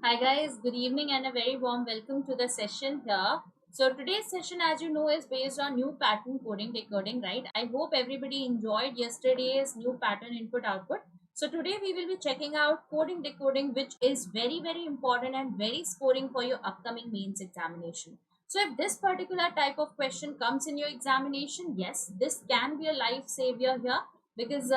Hi guys, good evening and a very warm welcome to the session here. So today's session, as you know, is based on new pattern coding decoding, right? I hope everybody enjoyed yesterday's new pattern input output. So today we will be checking out coding decoding, which is very important and very scoring for your upcoming mains examination. So if this particular type of question comes in your examination, yes, this can be a life savior here because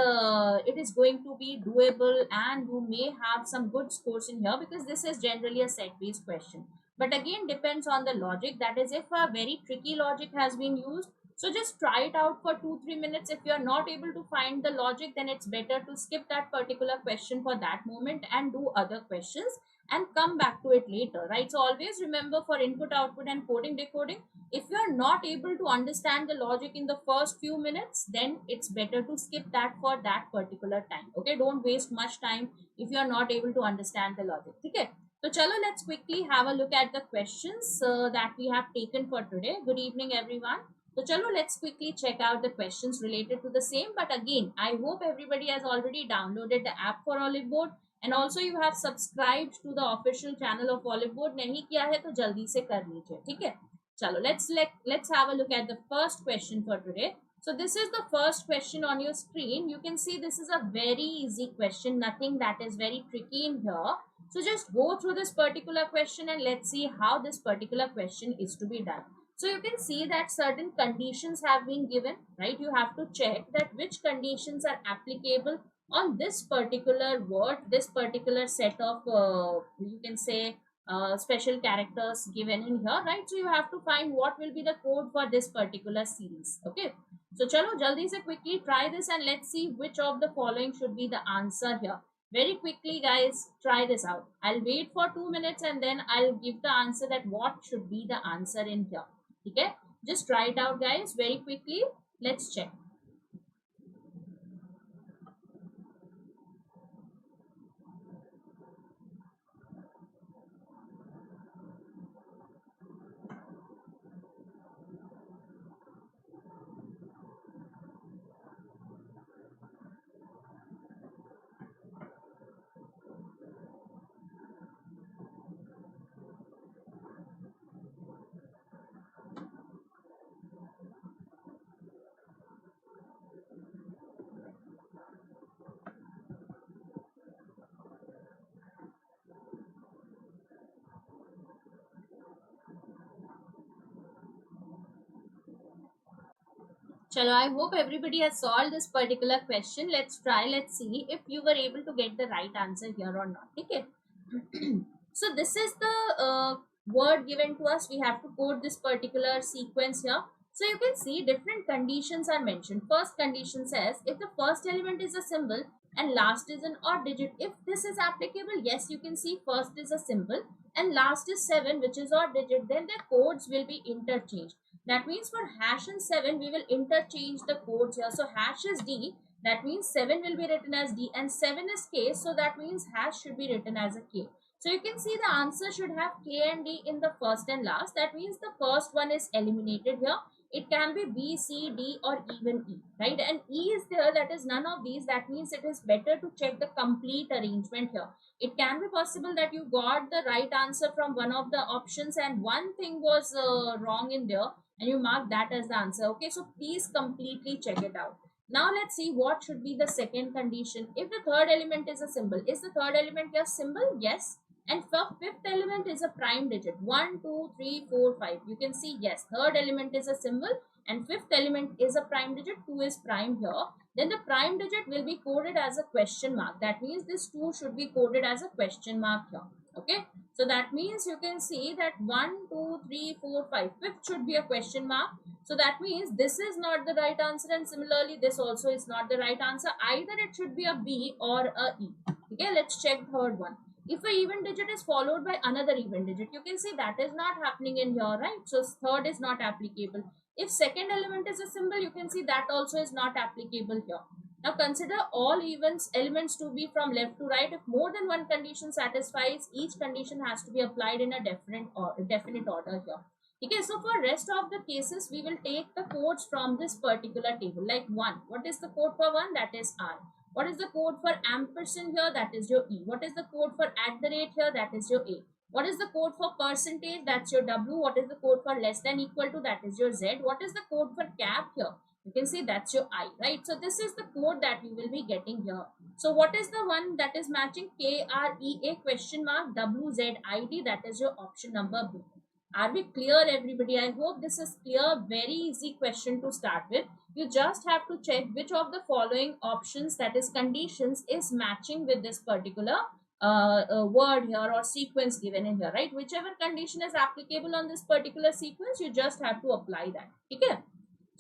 it is going to be doable and you may have some good scores in here because this is generally a set based question, but again depends on the logic. That is, if a very tricky logic has been used, so just try it out for 2-3 minutes. If you are not able to find the logic, then it's better to skip that particular question for that moment and do other questions and come back to it later, right? So always remember, for input output and coding decoding, if you are not able to understand the logic in the first few minutes, then it's better to skip that for that particular time. Okay, don't waste much time if you are not able to understand the logic. Okay, so chalo, let's quickly have a look at the questions that we have taken for today. Good evening everyone. So chalo, let's quickly check out the questions related to the same. But again, I hope everybody has already downloaded the app for Oliveboard, and also you have subscribed to the official channel of Oliveboard. नहीं किया है तो जल्दी से कर लीजिए, ठीक है? Chalo, let's have a look at the first question for today. So this is the first question on your screen. You can see this is a very easy question, nothing that is very tricky in here. So just go through this particular question and let's see how this particular question is to be done. So you can see that certain conditions have been given, right? You have to check that which conditions are applicable on this particular word, this particular set of you can say special characters given in here, right? So you have to find what will be the code for this particular series. Okay, so chalo jaldi se quickly try this and let's see which of the following should be the answer here. Very quickly guys, try this out. I'll wait for 2 minutes and then I'll give the answer that what should be the answer in here. Okay, just try it out guys very quickly. Let's check. Chalo, I hope everybody has solved this particular question. Let's try. Let's see if you were able to get the right answer here or not. Okay. So this is the word given to us. We have to code this particular sequence here. So you can see different conditions are mentioned. First condition says if the first element is a symbol and last is an odd digit. If this is applicable, yes, you can see first is a symbol and last is 7, which is odd digit, then the codes will be interchanged. That means for hash and 7, we will interchange the codes here. So hash is D, that means 7 will be written as D, and 7 is K, so that means hash should be written as a K. So you can see the answer should have K and D in the first and last. That means the first one is eliminated here. It can be B, C, D or even E, right? And E is there, that is none of these. That means it is better to check the complete arrangement here. It can be possible that you got the right answer from one of the options and one thing was wrong in there, and you mark that as the answer. Okay, so please completely check it out. Now let's see what should be the second condition. If the third element is a symbol, is the third element a symbol? Yes. And fifth element is a prime digit. 1, 2, 3, 4, 5. You can see yes, third element is a symbol and fifth element is a prime digit. 2 is prime here. Then the prime digit will be coded as a question mark. That means this 2 should be coded as a question mark here. Okay, so that means you can see that 1, 2, 3, 4, 5. Fifth should be a question mark. So that means this is not the right answer, and similarly this also is not the right answer. Either it should be a B or a E. Okay, let's check third one. If a even digit is followed by another even digit, you can see that is not happening in here, right? So third is not applicable. If second element is a symbol, you can see that also is not applicable here. Now consider all elements to be from left to right. If more than one condition satisfies, each condition has to be applied in a definite order here. Okay, so for rest of the cases, we will take the codes from this particular table. Like 1, what is the code for 1? That is R. What is the code for ampersand here? That is your E. What is the code for at the rate here? That is your A. What is the code for percentage? That's your W. What is the code for less than equal to? That is your Z. What is the code for cap here? You can see that's your I, right? So this is the code that you will be getting here. So what is the one that is matching? KREA question mark WZID. That is your option number B. Are we clear, everybody? I hope this is clear. Very easy question to start with. You just have to check which of the following options, that is conditions, is matching with this particular word here or sequence given in here, right? Whichever condition is applicable on this particular sequence, you just have to apply that. Okay.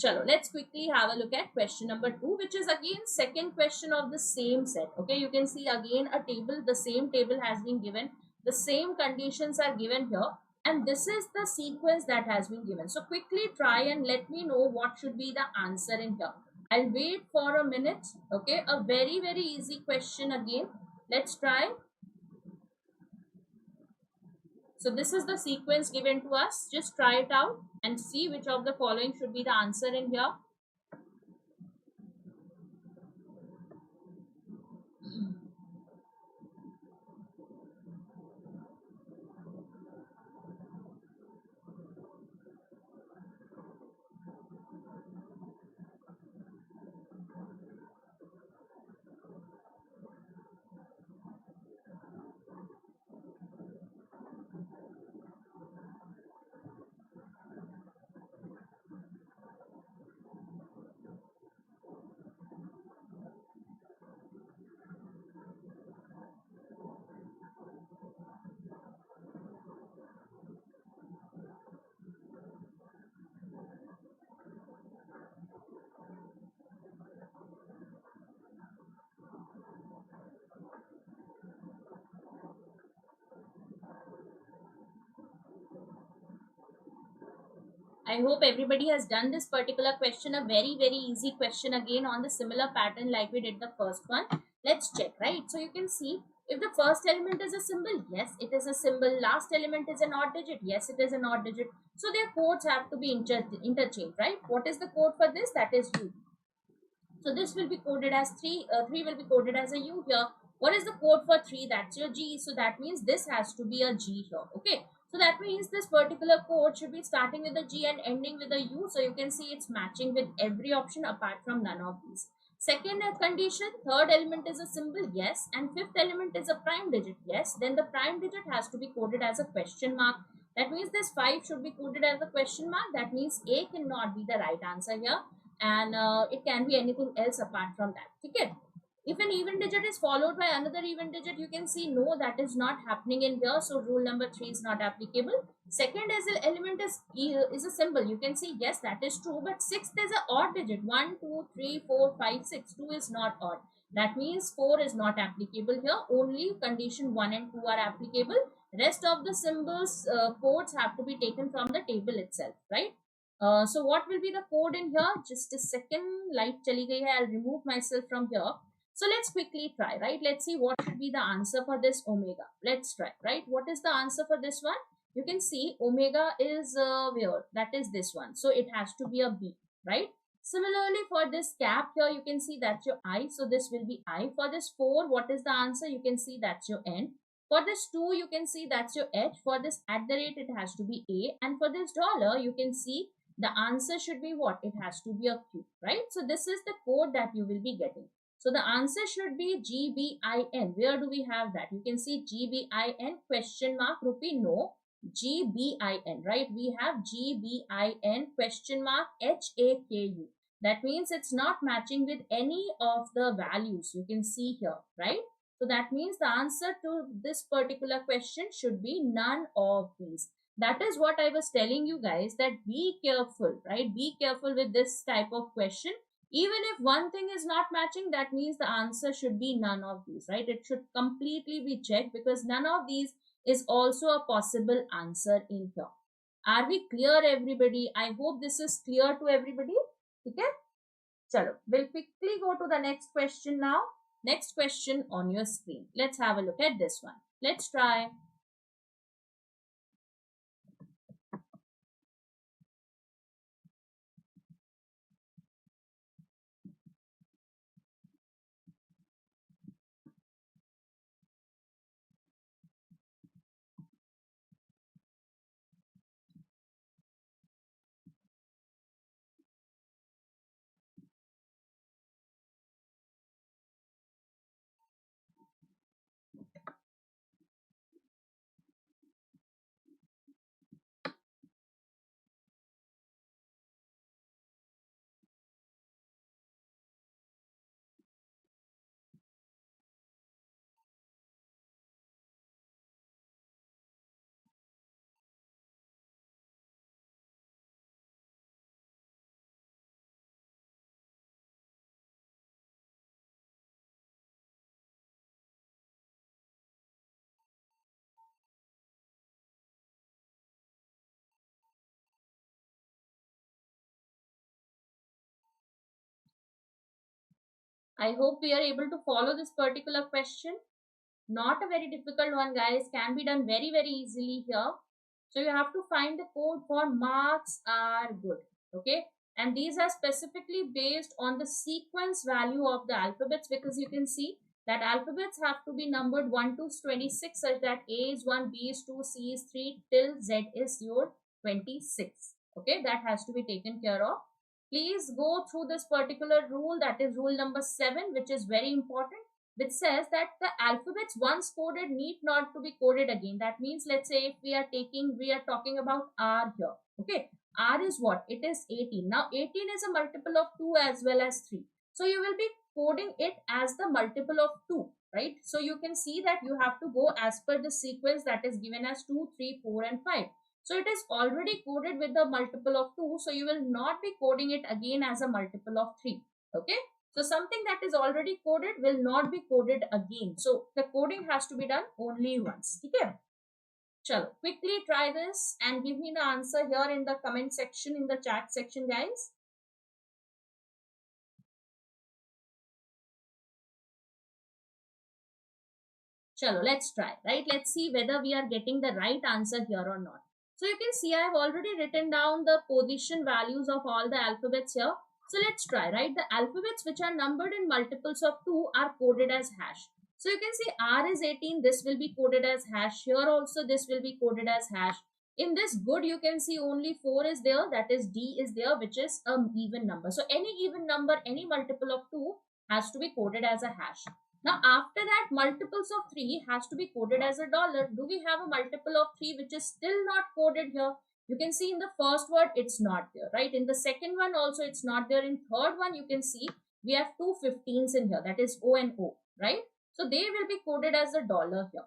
Chalo, let's quickly have a look at question number 2, which is again second question of the same set. Okay, you can see again a table, the same table has been given, the same conditions are given here, and this is the sequence that has been given. So quickly try and let me know what should be the answer in here. I'll wait for a minute. Okay, a very easy question again. Let's try. So this is the sequence given to us. Just try it out and see which of the following should be the answer in here. I hope everybody has done this particular question, a very easy question again on the similar pattern like we did the first one. Let's check, right? So you can see if the first element is a symbol, yes, it is a symbol. Last element is an odd digit, yes, it is an odd digit. So their codes have to be interchanged, right? What is the code for this? That is U. So this will be coded as 3. 3 will be coded as a U here. What is the code for 3? That's your G. So that means this has to be a G here. Okay. So that means this particular code should be starting with a G and ending with a U. So you can see it's matching with every option apart from none of these. Second condition, third element is a symbol, yes. And fifth element is a prime digit, yes. Then the prime digit has to be coded as a question mark. That means this 5 should be coded as a question mark. That means A cannot be the right answer here. And it can be anything else apart from that. Okay. If an even digit is followed by another even digit, you can see no, that is not happening in here. So rule number 3 is not applicable. Second is the element is a symbol. You can see yes, that is true. But sixth is an odd digit. 1, 2, 3, 4, 5, 6. 2 is not odd. That means 4 is not applicable here. Only condition 1 and 2 are applicable. Rest of the symbols codes have to be taken from the table itself, right? So what will be the code in here? Just a second. Light chali gayi hai. I'll remove myself from here. So let's quickly try, right? Let's see what should be the answer for this omega. Let's try, right? What is the answer for this one? You can see omega is where? That is this one. So it has to be a B, right? Similarly, for this cap here, you can see that's your I. So this will be I. For this 4, what is the answer? You can see that's your N. For this 2, you can see that's your H. For this at the rate, it has to be A. And for this dollar, you can see the answer should be what? It has to be a Q, right? So this is the code that you will be getting. So the answer should be GBIN. Where do we have that? You can see GBIN question mark rupee no. GBIN, right? We have GBIN question mark HAKU. That means it's not matching with any of the values you can see here, right? So that means the answer to this particular question should be none of these. That is what I was telling you guys, that be careful, right? Be careful with this type of question. Even if one thing is not matching, that means the answer should be none of these, right? It should completely be checked because none of these is also a possible answer in here. Are we clear, everybody? I hope this is clear to everybody. Okay? Chalo, we'll quickly go to the next question now. Next question on your screen. Let's have a look at this one. Let's try. I hope we are able to follow this particular question. Not a very difficult one, guys. Can be done very, very easily here. So you have to find the code for marks are good. Okay. And these are specifically based on the sequence value of the alphabets, because you can see that alphabets have to be numbered 1 to 26 such that A is 1, B is 2, C is 3 till Z is your 26. Okay. That has to be taken care of. Please go through this particular rule, that is rule number 7, which is very important, which says that the alphabets once coded need not to be coded again. That means, let's say if we are talking about R here. Okay. R is what? It is 18. Now 18 is a multiple of 2 as well as 3. So you will be coding it as the multiple of 2, right? So you can see that you have to go as per the sequence that is given as 2, 3, 4 and 5. So it is already coded with the multiple of 2. So you will not be coding it again as a multiple of 3. Okay. So something that is already coded will not be coded again. So the coding has to be done only once. Okay. Chalo, quickly try this and give me the answer here in the comment section, in the chat section, guys. Chalo, let's try, right? Let's see whether we are getting the right answer here or not. So you can see I have already written down the position values of all the alphabets here. So let's try, right? The alphabets which are numbered in multiples of 2 are coded as hash. So you can see R is 18. This will be coded as hash. Here also this will be coded as hash. In this good, you can see only 4 is there. That is D is there, which is an even number. So any even number, any multiple of 2 has to be coded as a hash. Now, after that, multiples of 3 has to be coded as a dollar. Do we have a multiple of 3 which is still not coded here? You can see in the first word, it's not there, right? In the second one also, it's not there. In third one, you can see we have two 15s in here. That is O and O, right? So they will be coded as a dollar here.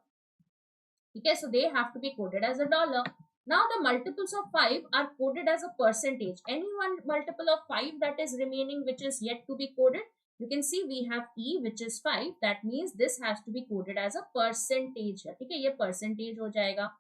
Okay, so they have to be coded as a dollar. Now the multiples of 5 are coded as a percentage. Any one multiple of 5 that is remaining which is yet to be coded, you can see we have E which is 5. That means this has to be coded as a percentage. Okay, ये percentage हो जाएगा.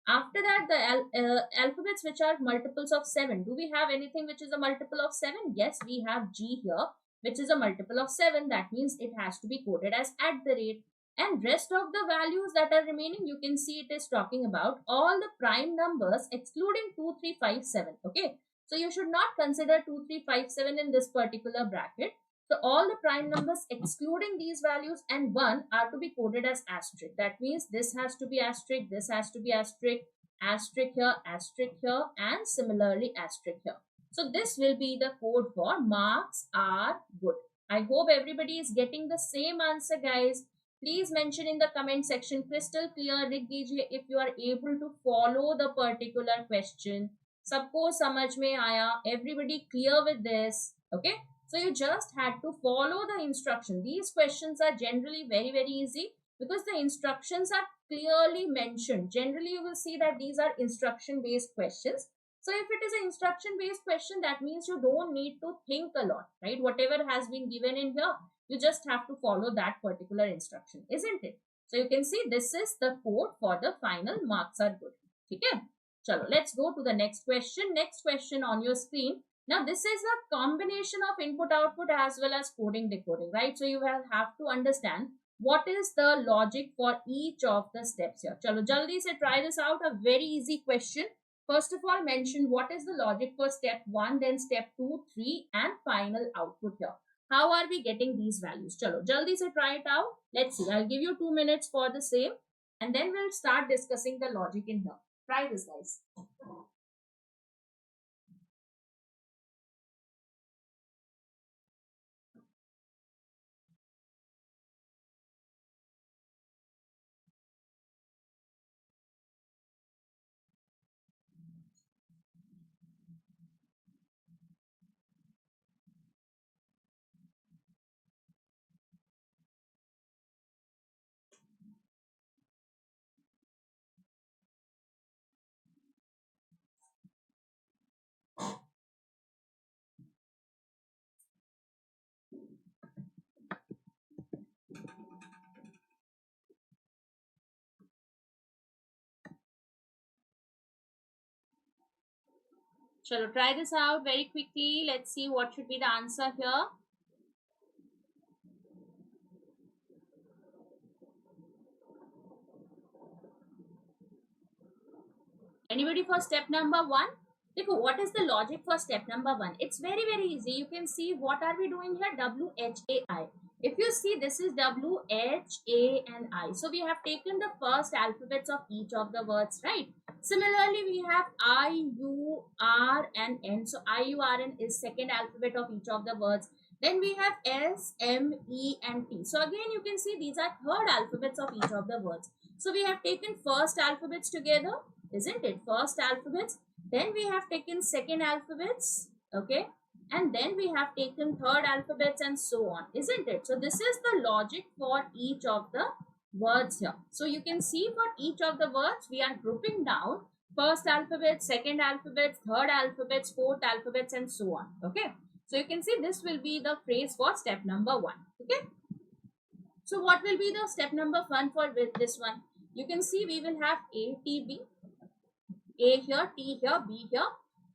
After that, the alphabets which are multiples of 7. Do we have anything which is a multiple of 7? Yes, we have G here, which is a multiple of 7. That means it has to be coded as at the rate. And rest of the values that are remaining, you can see it is talking about all the prime numbers excluding 2, 3, 5, 7. Okay. So you should not consider 2, 3, 5, 7 in this particular bracket. So all the prime numbers excluding these values and 1 are to be coded as asterisk. That means this has to be asterisk, this has to be asterisk, asterisk here, and similarly asterisk here. So this will be the code for marks are good. I hope everybody is getting the same answer, guys. Please mention in the comment section crystal clear लिख दीजिए if you are able to follow the particular question. सबको समझ में आया? Everybody clear with this? Okay. So you just had to follow the instruction. These questions are generally very, very easy because the instructions are clearly mentioned. Generally, you will see that these are instruction-based questions. So if it is an instruction-based question, that means you don't need to think a lot, right? Whatever has been given in here, you just have to follow that particular instruction, isn't it? So you can see this is the code for the final marks are good. Okay? Chalo, let's go to the next question. Next question on your screen. Now, this is a combination of input output as well as coding decoding, right? So you will have to understand what is the logic for each of the steps here. Chalo, jaldi se try this out. A very easy question. First of all, mention what is the logic for step 1, then step 2, 3 and final output here. How are we getting these values? Chalo, jaldi se try it out. Let's see. I'll give you 2 minutes for the same and then we'll start discussing the logic in here. Try this, guys. Shall we try this out very quickly? Let's see what should be the answer here. Anybody for step number 1? देखो, what is the logic for step number 1? It's very easy. You can see what are we doing here? W, H, A, I. If you see, this is W, H, A, and I. So we have taken the first alphabets of each of the words, right? Similarly, we have I, U, R, and N. So I, U, R, N is second alphabet of each of the words. Then we have S, M, E, and T. So again, you can see these are third alphabets of each of the words. So we have taken first alphabets together, isn't it? First alphabets. Then we have taken second alphabets, okay? And then we have taken third alphabets and so on, isn't it? So this is the logic for each of the words here. So you can see for each of the words, we are grouping down first alphabet, second alphabet, third alphabets, fourth alphabets, and so on, okay? So you can see this will be the phrase for step number 1, okay? So what will be the step number 1 for this one? You can see we will have A, T, B, A here, T here, B here,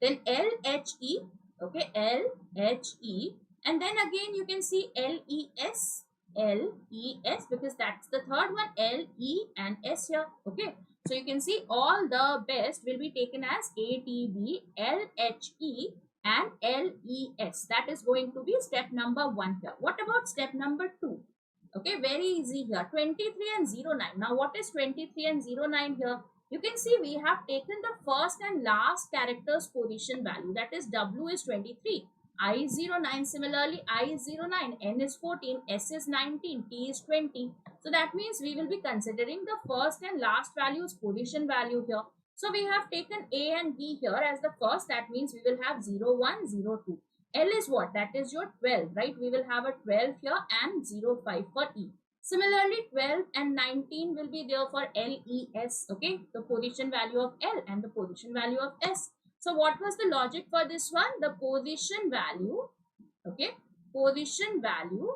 then L, H, E, okay, L, H, E, and then again you can see L, E, S, L, E, S, because that's the third one, L, E, and S here, okay. So you can see all the best will be taken as A, T, B, L, H, E, and L, E, S. That is going to be step number 1 here. What about step number 2? Okay, very easy here, 23 and 09. Now what is 23 and 09 here? You can see we have taken the first and last character's position value, that is W is 23, I is 09, similarly I is 09, N is 14, S is 19, T is 20. So that means we will be considering the first and last value's position value here. So we have taken A and B here as the first, that means we will have 01, 02. L is what? That is your 12, right? We will have a 12 here and 05 for E. Similarly, 12 and 19 will be there for L, E, S, okay? The position value of L and the position value of S. So what was the logic for this one? The position value, okay? Position value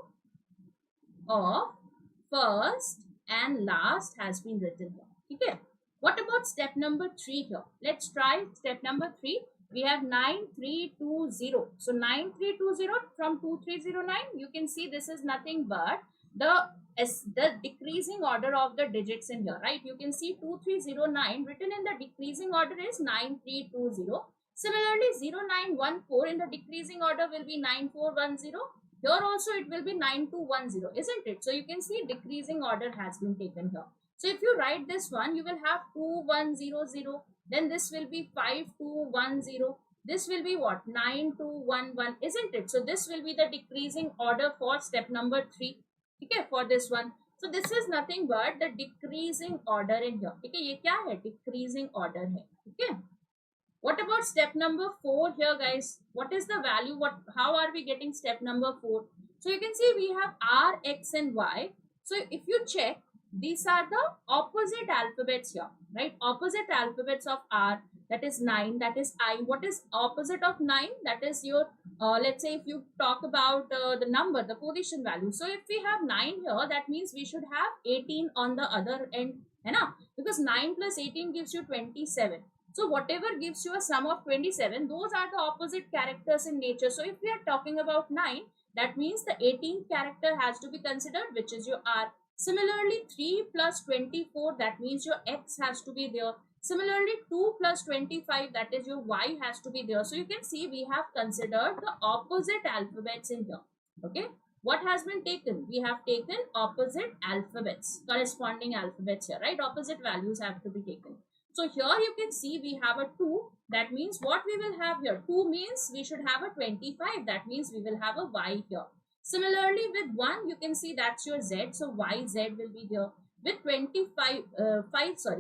of first and last has been written here, okay? What about step number 3 here? Let's try step number 3. We have 9320. So 9320 from 2309, you can see this is nothing but the decreasing order of the digits in here, right? You can see 2309 written in the decreasing order is 9320. Similarly, 0914 in the decreasing order will be 9410. Here also it will be 9210, isn't it? So you can see decreasing order has been taken here. So if you write this one, you will have 2100. Then this will be 5210. This will be what? 9211, isn't it? So this will be the decreasing order for step number 3. Okay, for this one. So this is nothing but the decreasing order in here. Okay, ये क्या है? Decreasing order है. Okay. What about step number 4 here, guys? What is the value? How are we getting step number 4? So you can see we have R, X, and Y. So if you check, these are the opposite alphabets here, right? Opposite alphabets of R, that is 9, that is I. What is opposite of 9? That is your, let's say if you talk about the number, the position value. So if we have 9 here, that means we should have 18 on the other end, because 9 plus 18 gives you 27. So whatever gives you a sum of 27, those are the opposite characters in nature. So if we are talking about 9, that means the 18th character has to be considered, which is your R. Similarly, 3 plus 24, that means your X has to be there. Similarly, 2 plus 25, that is your Y has to be there. So you can see we have considered the opposite alphabets in here. Okay. What has been taken? We have taken opposite alphabets, corresponding alphabets here, right? Opposite values have to be taken. So here you can see we have a 2. That means what we will have here? 2 means we should have a 25. That means we will have a Y here. Similarly, with 1, you can see that's your Z. So YZ will be there. With 5,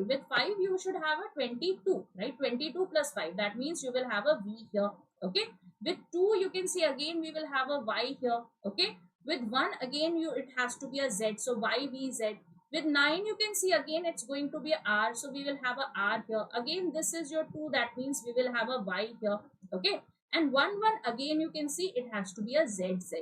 with 5, you should have a 22, right? 22 plus 5. That means you will have a V here. Okay. With 2, you can see again we will have a Y here. Okay. With 1, again it has to be a Z. So YVZ. With 9, you can see again it's going to be a R. So we will have a R here. Again, this is your 2. That means we will have a Y here. Okay. And 1, again you can see it has to be a ZZ.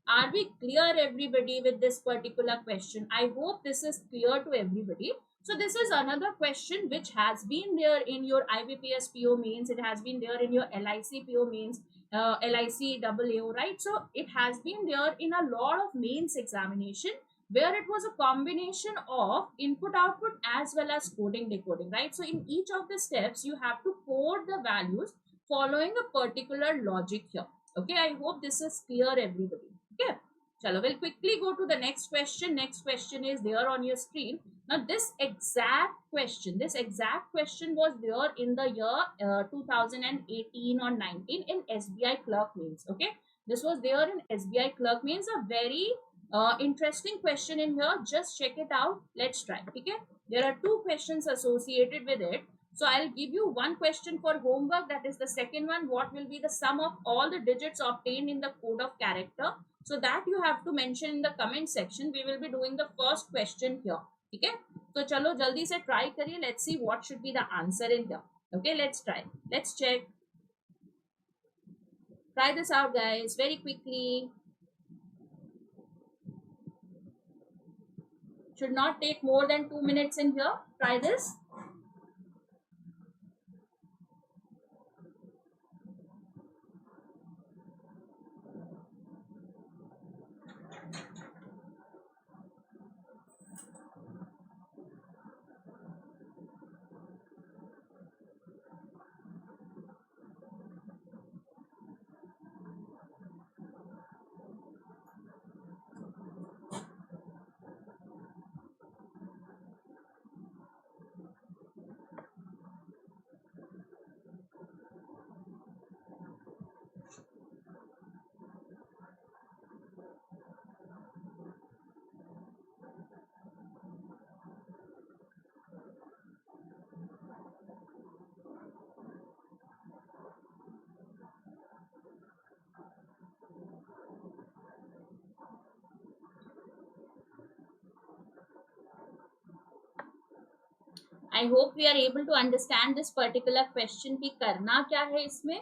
Are we clear, everybody, with this particular question? I hope this is clear to everybody. So this is another question which has been there in your IBPS PO mains. It has been there in your LIC PO mains, LIC AAO, right? So it has been there in a lot of mains examination. where it was a combination of input output as well as coding decoding, right? So in each of the steps you have to code the values following a particular logic here. Okay, I hope this is clear everybody. Okay, chalo, we'll quickly go to the next question. Next question is there on your screen. Now this exact question was there in the year 2018 or 19 in SBI Clerk means. Okay, this was there in SBI Clerk means, a very interesting question in here. Just check it out. Let's try. Okay, there are two questions associated with it. So I'll give you one question for homework. That is the second one. What will be the sum of all the digits obtained in the code of character? So that you have to mention in the comment section. We will be doing the first question here. Okay. So chalo jaldi se try kariye. Let's see what should be the answer in here. Okay. Let's try. Let's check. Try this out, guys, very quickly. Should not take more than 2 minutes in here. Try this. I hope we are able to understand this particular question कि करना क्या है इसमें.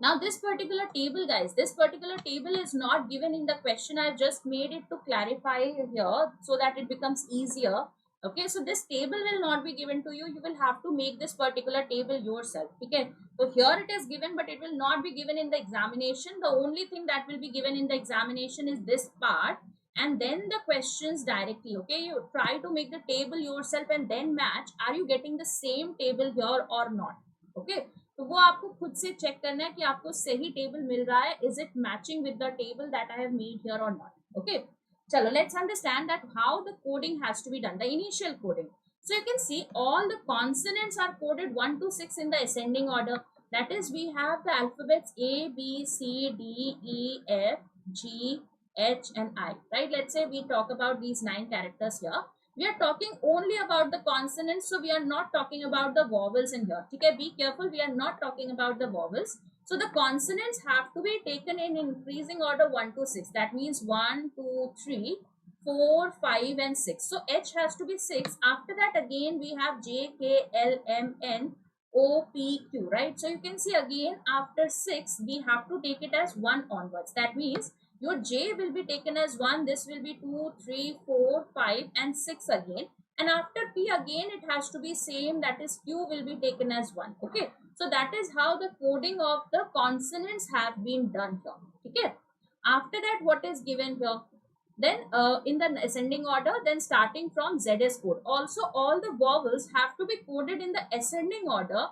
Now this particular table, guys, this particular table is not given in the question. I've just made it to clarify here so that it becomes easier. Okay, so this table will not be given to you. You will have to make this particular table yourself. Okay, so here it is given, but it will not be given in the examination. The only thing that will be given in the examination is this part and then the questions directly. Okay, you try to make the table yourself and then match. Are you getting the same table here or not? Okay, तो वो आपको खुद से check करना है कि आपको सही टेबल मिल रहा है. Is it matching with the table that I have made here और नॉट? ओके, चलो let's understand that how the coding has to be done. The initial coding, so you can see all the consonants are coded 1 to 6 in the ascending order. That is, we have the alphabets A, B, C, D, E, F, G, H and I, right? Let's say we talk about these 9 characters here. We are talking only about the consonants, so we are not talking about the vowels in here. Okay, be careful, we are not talking about the vowels. So the consonants have to be taken in increasing order 1 to 6. That means 1, 2, 3, 4, 5 and 6. So H has to be 6. After that again we have J, K, L, M, N, O, P, Q, right? So you can see again after 6 we have to take it as 1 onwards. That means your J will be taken as 1, this will be 2, 3, 4, 5 and 6 again. And after P again it has to be same, that is Q will be taken as 1. Okay, so that is how the coding of the consonants have been done here. Okay, after that what is given here? Then in the ascending order, then starting from ZS code. Also all the vowels have to be coded in the ascending order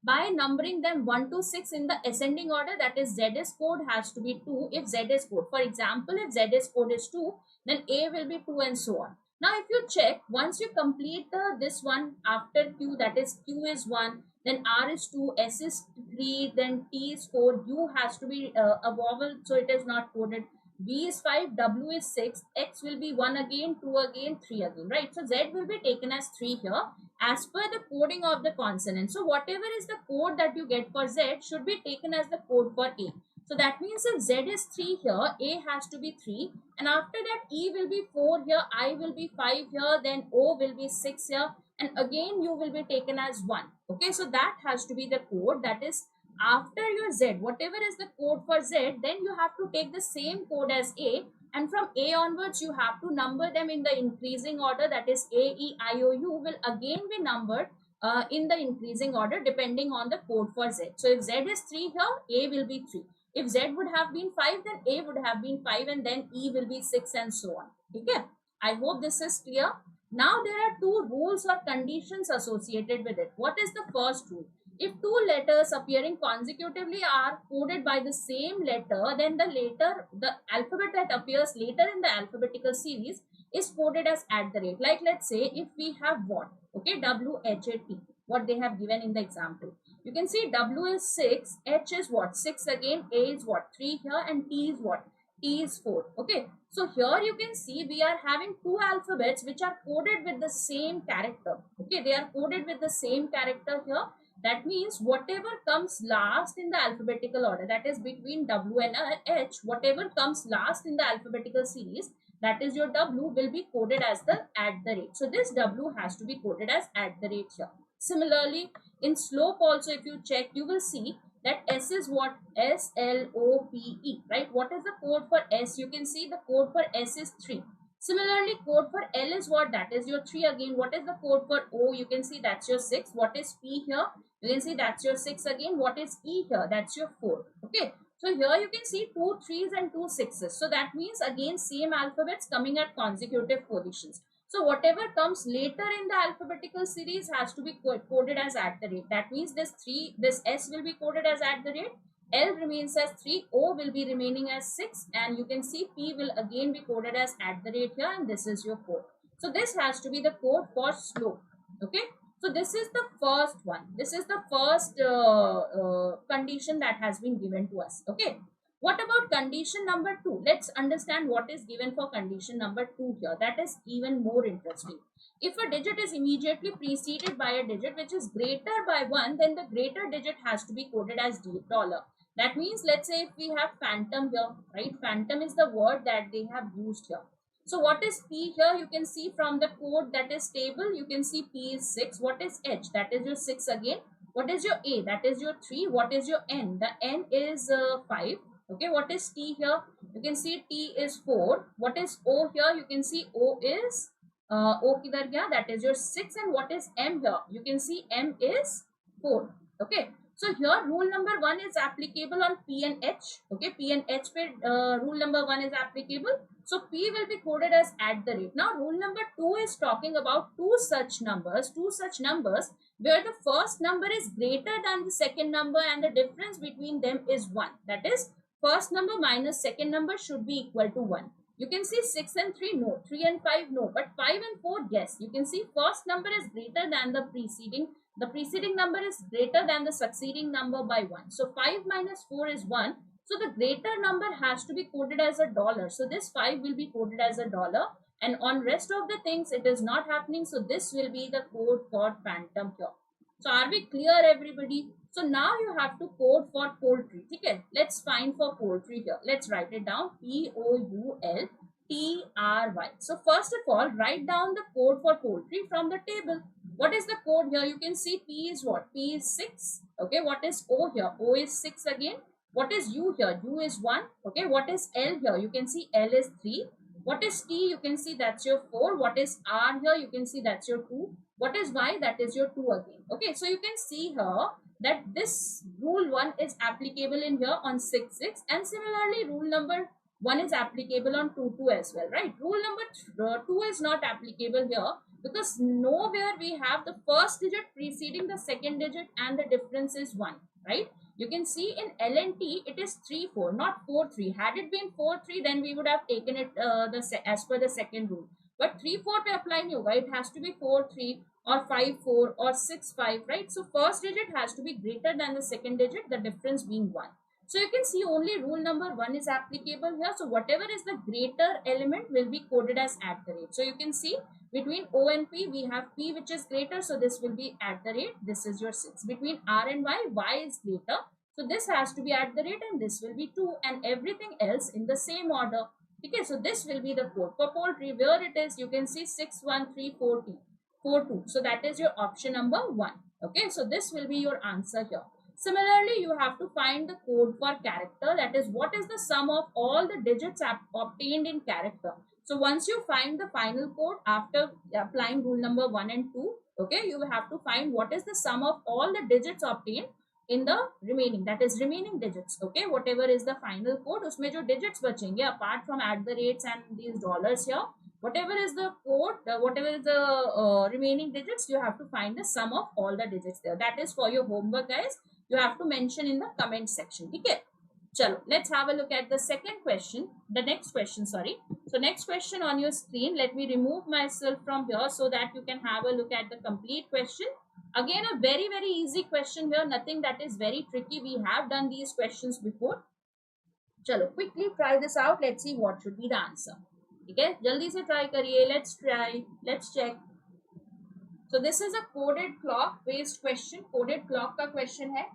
by numbering them 1 to 6 in the ascending order. That is, ZS code has to be 2 if ZS code. For example, if ZS code is 2, then A will be 2 and so on. Now, if you check, once you complete this one after Q, that is Q is 1, then R is 2, S is 3, then T is 4, U has to be a vowel, so it is not coded. B is 5, W is 6, X will be 1 again, 2 again, 3 again, right? So Z will be taken as 3 here as per the coding of the consonant. So whatever is the code that you get for Z should be taken as the code for A. So that means if Z is 3 here, A has to be 3, and after that E will be 4 here, I will be 5 here, then O will be 6 here, and again U will be taken as 1. Okay, so that has to be the code. That is, after your Z, whatever is the code for Z, then you have to take the same code as A, and from A onwards you have to number them in the increasing order. That is, A, E, I, O, U will again be numbered in the increasing order depending on the code for Z. So if Z is 3 here, A will be 3. If Z would have been 5, then A would have been 5, and then E will be 6, and so on. Okay, I hope this is clear. Now there are two rules or conditions associated with it. What is the first rule? If two letters appearing consecutively are coded by the same letter, then the alphabet that appears later in the alphabetical series is coded as @ Like let's say if we have what? Okay, WHAT, what they have given in the example. You can see W is 6, H is what? 6 again, A is what? 3 here, and T is what? T is 4. Okay, so here you can see we are having two alphabets which are coded with the same character. Okay, they are coded with the same character here. That means whatever comes last in the alphabetical order, that is between W and H, whatever comes last in the alphabetical series, that is your W, will be coded as the @. So this W has to be coded as @ here. Similarly, in slope also, if you check, you will see that S is what? SLOPE, right? What is the code for S? You can see the code for S is 3. Similarly, code for L is what? That is your 3 again. What is the code for O? You can see that's your 6. What is P here? You can see that's your 6 again. What is E here? That's your 4. Okay. So here you can see 2 3s and 2 6s. So that means again same alphabets coming at consecutive positions. So whatever comes later in the alphabetical series has to be coded as @. That means this S will be coded as @. L remains as 3, O will be remaining as 6, and you can see P will again be coded as @ here, and this is your code. So this has to be the code for slope. Okay. So this is the first one. This is the first condition that has been given to us. Okay. What about condition number 2? Let's understand what is given for condition number 2 here. That is even more interesting. If a digit is immediately preceded by a digit which is greater by 1, then the greater digit has to be coded as $. That means, let's say if we have phantom here, right? Phantom is the word that they have used here. So what is P here? You can see from the code that is table, you can see P is 6. What is H? That is your 6 again. What is your A? That is your 3. What is your N? The N is 5. Okay, what is T here? You can see T is 4. What is O here? You can see O is O kidhar gaya? That is your 6. And what is M here? You can see M is 4. Okay, so here rule number 1 is applicable on P and H. Okay, P and H pe rule number 1 is applicable. So P will be coded as @. Now rule number 2 is talking about two such numbers where the first number is greater than the second number and the difference between them is 1. That is, first number minus second number should be equal to 1. You can see 6 and 3, no. 3 and 5, no. But 5 and 4, yes. You can see first number is greater than the preceding. The preceding number is greater than the succeeding number by 1. So 5 minus 4 is 1. So the greater number has to be coded as $. So this 5 will be coded as $. And on rest of the things, it is not happening. So this will be the code for phantom here. So are we clear, everybody? So now you have to code for poultry. Okay, let's find for poultry here. Let's write it down. POULTRY. So first of all, write down the code for poultry from the table. What is the code here? You can see P is what? P is 6. Okay, what is O here? O is 6 again. What is U here? U is 1. Okay, what is L here? You can see L is 3. What is T? You can see that's your 4. What is R here? You can see that's your 2. What is Y? That is your 2 again. Okay, so you can see here that this rule 1 is applicable in here on 6, 6. And similarly, rule number 1 is applicable on 2, 2 as well, right? Rule number 2 is not applicable here because nowhere we have the first digit preceding the second digit and the difference is 1, right? You can see in L and T, it is 3, 4, not 4, 3. Had it been 4, 3, then we would have taken it as per the second rule. But 3, 4 pe apply nahi hoga. It has to be 4, 3 or 5, 4 or 6, 5, right? So first digit has to be greater than the second digit, the difference being 1. So you can see only rule number 1 is applicable here. So whatever is the greater element will be coded as @. So you can see between O and P, we have P which is greater. So this will be @. This is your 6. Between R and Y, Y is greater. So this has to be @ and this will be 2 and everything else in the same order. Okay, so this will be the code for poultry. Where it is, you can see 61342. 42. So that is your option number 1. Okay, so this will be your answer here. Similarly, you have to find the code for character. That is, what is the sum of all the digits obtained in character. So once you find the final code after applying rule number 1 and 2, Okay, you have to find what is the sum of all the digits obtained in the remaining, that is remaining digits. Okay, whatever is the final code, usme jo digits bachenge apart from at the rates and these dollars here, whatever is the code, whatever is the remaining digits, you have to find the sum of all the digits there. That is for your homework, guys. You have to mention in the comment section. Okay, chalo, let's have a look at the second question, the next question, sorry. So next question on your screen, let me remove myself from here so that you can have a look at the complete question. Again, a very very easy question here, nothing that is very tricky. We have done these questions before. Chalo, quickly try this out. Let's see what should be the answer. Okay, jaldi se try kariye. Let's try, let's check. So this is a coded clock based question. Coded clock का question है.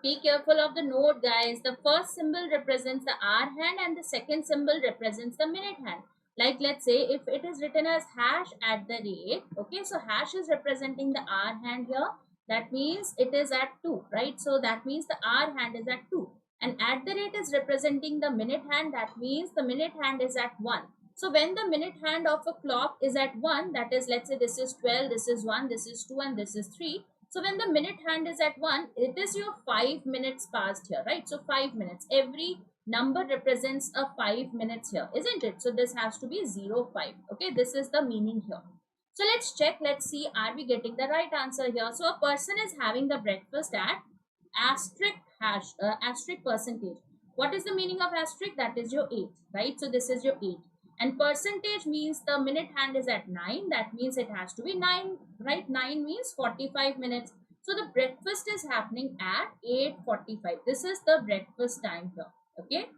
Be careful of the note, guys. The first symbol represents the hour hand and the second symbol represents the minute hand. Like let's say if it is written as hash at the rate, okay, so hash is representing the hour hand here. That means it is at 2, right? So that means the hour hand is at 2. And at the rate is representing the minute hand. That means the minute hand is at 1. So when the minute hand of a clock is at 1, that is, let's say this is 12, this is 1, this is 2, and this is 3. So when the minute hand is at 1, it is your 5 minutes past here, right? So 5 minutes. Every number represents a 5 minutes here, isn't it? So this has to be 0, 5. Okay, this is the meaning here. So let's check. Let's see, are we getting the right answer here? So a person is having the breakfast at asterisk percentage. What is the meaning of asterisk? That is your 8, right? So this is your 8. And percentage means the minute hand is at 9. That means it has to be 9, right? 9 means 45 minutes. So the breakfast is happening at 8:45. This is the breakfast time here. Okay.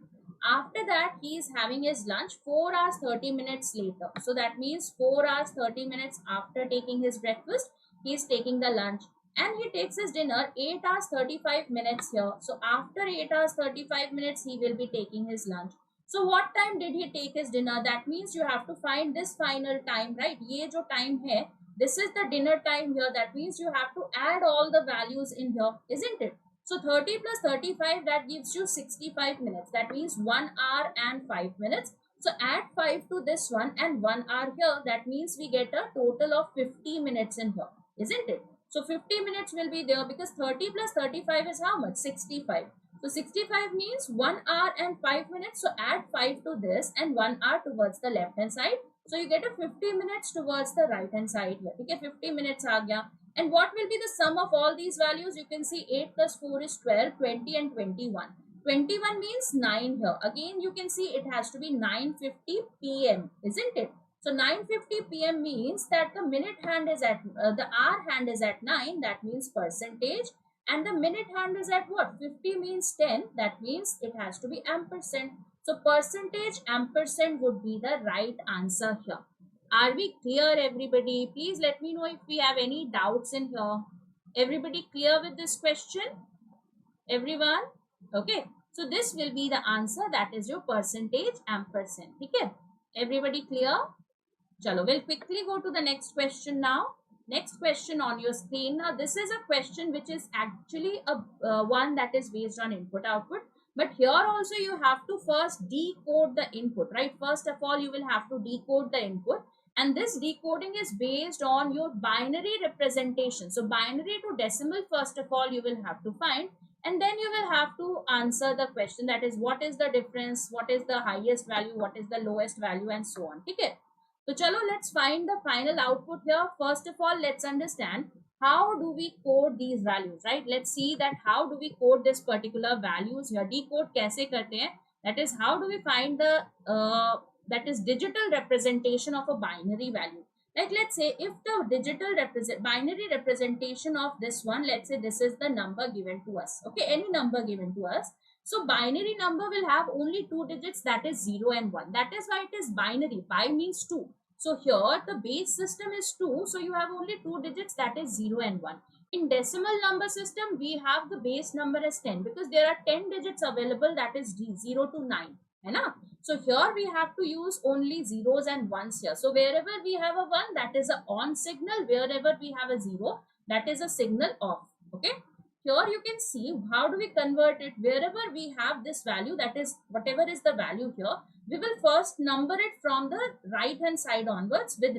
After that, he is having his lunch 4 hours 30 minutes later. So that means 4 hours 30 minutes after taking his breakfast, he is taking the lunch. And he takes his dinner 8 hours 35 minutes here. So after 8 hours 35 minutes, he will be taking his lunch. So what time did he take his dinner? That means you have to find this final time, right? Ye jo time hai, this is the dinner time here. That means you have to add all the values in here, isn't it? So 30 plus 35, that gives you 65 minutes. That means 1 hour and 5 minutes. So add 5 to this one and 1 hour here. That means we get a total of 50 minutes in here, isn't it? So 50 minutes will be there because 30 plus 35 is how much? 65. So 65 means 1 hour and 5 minutes. So add 5 to this and 1 hour towards the left hand side. So you get a 50 minutes towards the right hand side here. Okay, 50 minutes aa gaya. And what will be the sum of all these values? You can see 8 plus 4 is 12, 20 and 21. 21 means 9 here. Again, you can see it has to be 9:50 p.m. Isn't it? So 9:50 p.m. means that the minute hand is at, the hour hand is at 9. That means percentage. And the minute hand is at what? 50 means 10. That means it has to be ampersand. So percentage ampersand would be the right answer here. Are we clear, everybody? Please let me know if we have any doubts in here. Everybody clear with this question? Everyone? Okay. So this will be the answer, that is your percentage ampersand. Okay, everybody clear? Chalo, we'll quickly go to the next question now. Next question on your screen. Now, this is a question which is actually a one that is based on input output. But here also you have to first decode the input, right? First of all, you will have to decode the input. And this decoding is based on your binary representation. So binary to decimal, first of all, you will have to find. And then you will have to answer the question, that is, what is the difference? What is the highest value? What is the lowest value? And so on. Okay. So chalo, let's find the final output here. First of all, let's understand how do we code these values, right? Let's see that how do we code this particular values here. Decode kaise karte hain? That is, how do we find the that is digital representation of a binary value. Like, let's say if the digital binary representation of this one, let's say this is the number given to us. Okay, any number given to us. So binary number will have only two digits, that is 0 and 1. That is why it is binary. Bi means 2. So here the base system is 2. So you have only two digits, that is 0 and 1. In decimal number system, we have the base number as 10 because there are 10 digits available, that is 0 to 9. So here we have to use only zeros and ones here. So wherever we have a 1, that is a on signal. Wherever we have a 0, that is a signal off. Okay. Here you can see how do we convert it. Wherever we have this value, that is whatever is the value here, we will first number it from the right hand side onwards with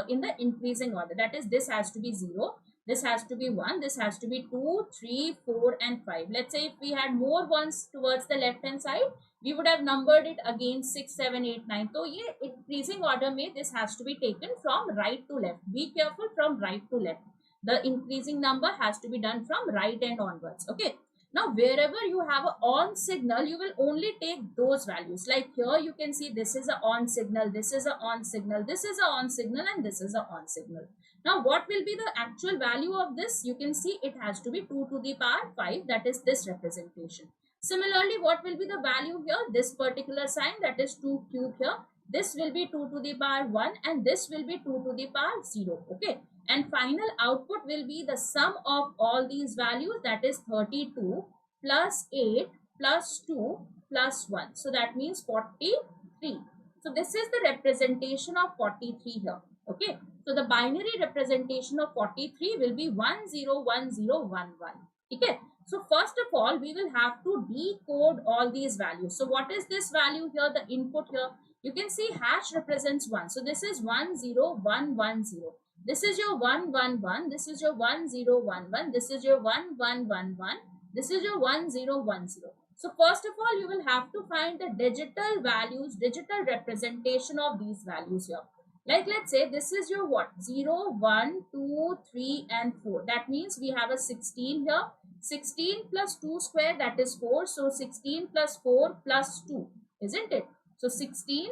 in the increasing order. That is, this has to be 0, this has to be 1, this has to be 2, 3, 4 and 5. Let's say if we had more ones towards the left hand side, we would have numbered it again 6, 7, 8, 9. So yeah, increasing order may this has to be taken from right to left. Be careful, from right to left. The increasing number has to be done from right and onwards. Okay. Now, wherever you have a on signal, you will only take those values. Like here, you can see this is a on signal, this is a on signal, this is a on signal, and this is a on signal. Now, what will be the actual value of this? You can see it has to be 2 to the power 5. That is this representation. Similarly, what will be the value here? This particular sign, that is 2 cube here. This will be 2 to the power 1 and this will be 2 to the power 0. Okay. And final output will be the sum of all these values, that is 32 plus 8 plus 2 plus 1. So that means 43. So this is the representation of 43 here. Okay. So the binary representation of 43 will be 101011. Okay. So first of all, we will have to decode all these values. So what is this value here? The input here. You can see hash represents 1. So this is 10110. This is your 111. This is your 1011. This is your 1111. This is your 1010. So first of all, you will have to find the digital values, digital representation of these values here. Like, let's say this is your what? 0, 1, 2, 3 and 4. That means we have a 16 here. 16 plus 2 square, that is 4. So 16 plus 4 plus 2, isn't it? So 16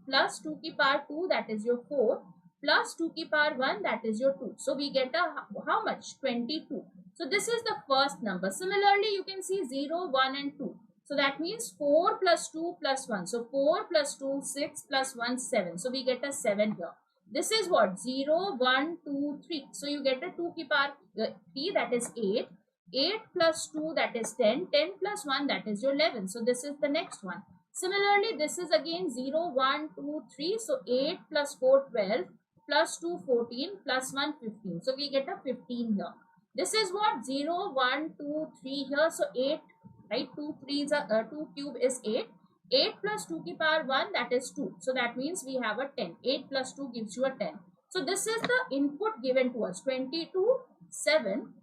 plus 2 ki power 2, that is your 4, plus 2 ki power 1, that is your 2. So we get a how much? 22. So this is the first number. Similarly, you can see 0, 1 and 2. So that means 4 plus 2 plus 1. So 4 plus 2, 6 plus 1, 7. So we get a 7 here. This is what? 0, 1, 2, 3. So you get a 2 ki power 3, that is 8. 8 plus 2, that is 10. 10 plus 1, that is your 11. So this is the next one. Similarly, this is again 0, 1, 2, 3. So 8 plus 4, 12. Plus 2, 14. Plus 1, 15. So we get a 15 here. This is what? 0, 1, 2, 3 here. So 8, right? 2 cube is 8. 8 plus 2 ki power 1, that is 2. So that means we have a 10. 8 plus 2 gives you a 10. So this is the input given to us. 22, 7,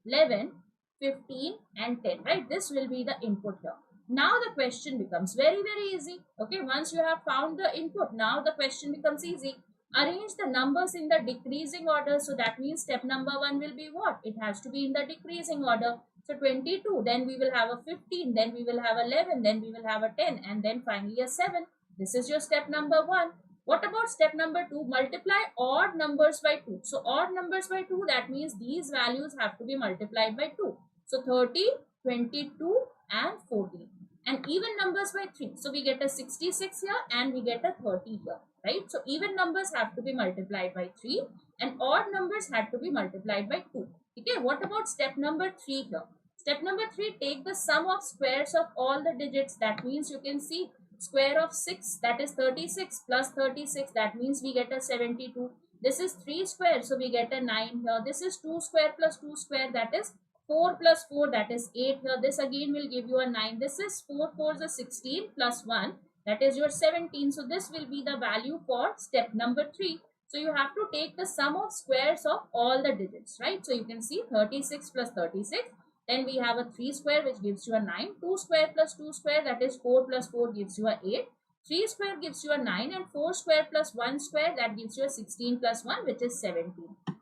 11, 15 and 10, right? This will be the input here. Now the question becomes very, very easy. Okay, once you have found the input, now the question becomes easy. Arrange the numbers in the decreasing order. So that means step number 1 will be what? It has to be in the decreasing order. So 22, then we will have a 15, then we will have 11, then we will have a 10 and then finally a 7. This is your step number 1. What about step number 2? Multiply odd numbers by 2. So odd numbers by 2, that means these values have to be multiplied by 2. So 30, 22 and 14. And even numbers by 3. So we get a 66 here and we get a 30 here, right? So even numbers have to be multiplied by 3 and odd numbers have to be multiplied by 2. Okay, what about step number 3 here? Step number 3, take the sum of squares of all the digits. That means you can see square of 6, that is 36, plus 36, that means we get a 72. This is 3 square, so we get a 9 here. This is 2 square plus 2 square, that is 4 plus 4, that is 8 here. This again will give you a 9. This is 4 4 is 16 plus 1, that is your 17. So this will be the value for step number 3. So you have to take the sum of squares of all the digits, right? So you can see 36 plus 36. Then we have a 3 square which gives you a 9. 2 square plus 2 square, that is 4 plus 4 gives you a 8. 3 square gives you a 9, and 4 square plus 1 square, that gives you a 16 plus 1, which is 17.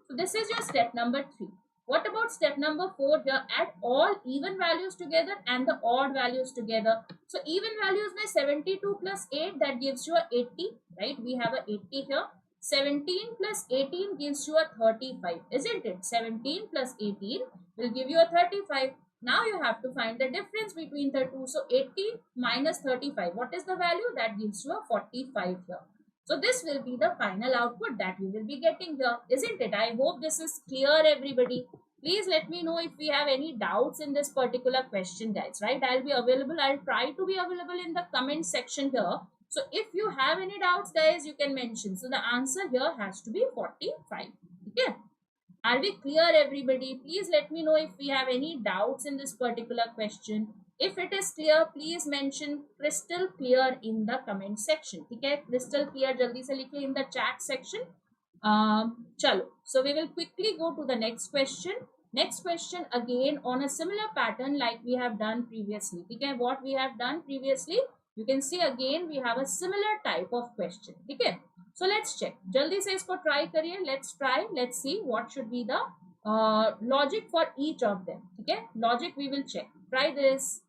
So this is your step number 3. What about step number 4 here? Add all even values together and the odd values together. So even values में 72 plus 8, that gives you a 80, right? We have a 80 here. 17 plus 18 gives you a 35, isn't it? 17 plus 18 will give you a 35. Now you have to find the difference between the two. So 80 minus 35, what is the value? That gives you a 45 here. So this will be the final output that you will be getting here, isn't it? I hope this is clear, everybody. Please let me know if we have any doubts in this particular question, guys, right? I'll be available. I'll try to be available in the comment section here. So if you have any doubts, guys, you can mention. So the answer here has to be 45. Okay. Are we clear, everybody? Please let me know if we have any doubts in this particular question. If it is clear, please mention crystal clear in the comment section. Okay, crystal clear, jaldi se likhe in the chat section. Chalo. So we will quickly go to the next question. Next question again on a similar pattern like we have done previously. Okay, what we have done previously, you can see again we have a similar type of question. Okay. So let's check. Jaldi se isko try kariye. Let's try. Let's see what should be the logic for each of them. Okay. Logic we will check. Try this.